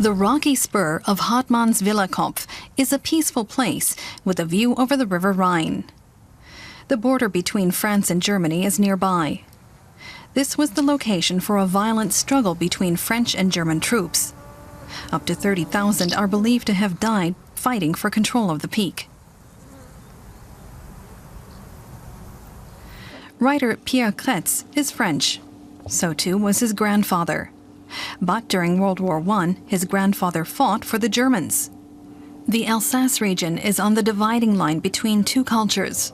The rocky spur of Hartmannswillerkopf is a peaceful place with a view over the River Rhine. The border between France and Germany is nearby. This was the location for a violent struggle between French and German troops. Up to 30,000 are believed to have died fighting for control of the peak. Writer Pierre Kretz is French. So too was his grandfather. But during World War I, his grandfather fought for the Germans. The Alsace region is on the dividing line between two cultures.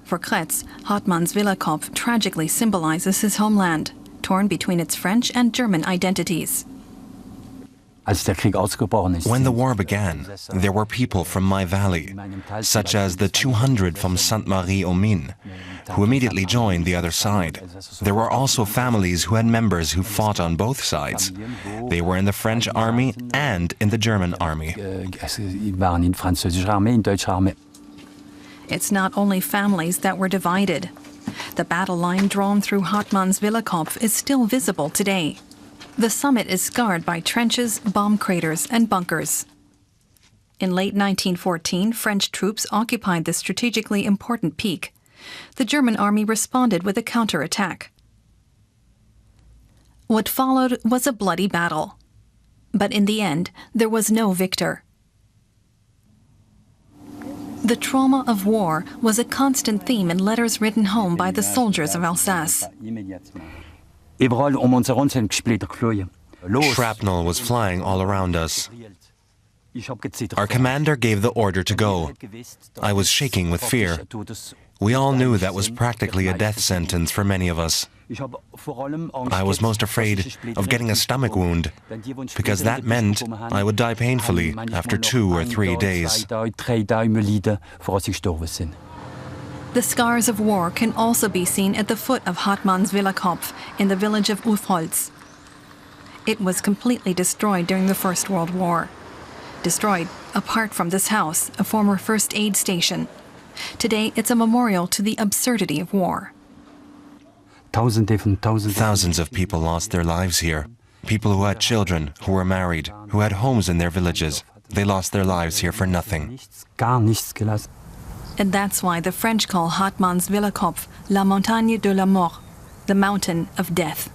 For Kretz, Hartmannswillerkopf tragically symbolizes his homeland, torn between its French and German identities. When the war began, there were people from my valley, such as the 200 from Sainte-Marie-aux-Mines, who immediately joined the other side. There were also families who had members who fought on both sides. They were in the French army and in the German army. It's not only families that were divided. The battle line drawn through Hartmannswillerkopf is still visible today. The summit is scarred by trenches, bomb craters, and bunkers. In late 1914, French troops occupied the strategically important peak. The German army responded with a counterattack. What followed was a bloody battle. But in the end, there was no victor. The trauma of war was a constant theme in letters written home by the soldiers of Alsace. Shrapnel was flying all around us. Our commander gave the order to go. I was shaking with fear. We all knew that was practically a death sentence for many of us. I was most afraid of getting a stomach wound, because that meant I would die painfully after 2 or 3 days. The scars of war can also be seen at the foot of Hartmannswillerkopf in the village of Vosges. It was completely destroyed during the First World War. Destroyed apart from this house, a former first aid station. Today, it's a memorial to the absurdity of war. Thousands of people lost their lives here. People who had children, who were married, who had homes in their villages. They lost their lives here for nothing. And that's why the French call Hartmannswillerkopf La Montagne de la Mort, the mountain of death.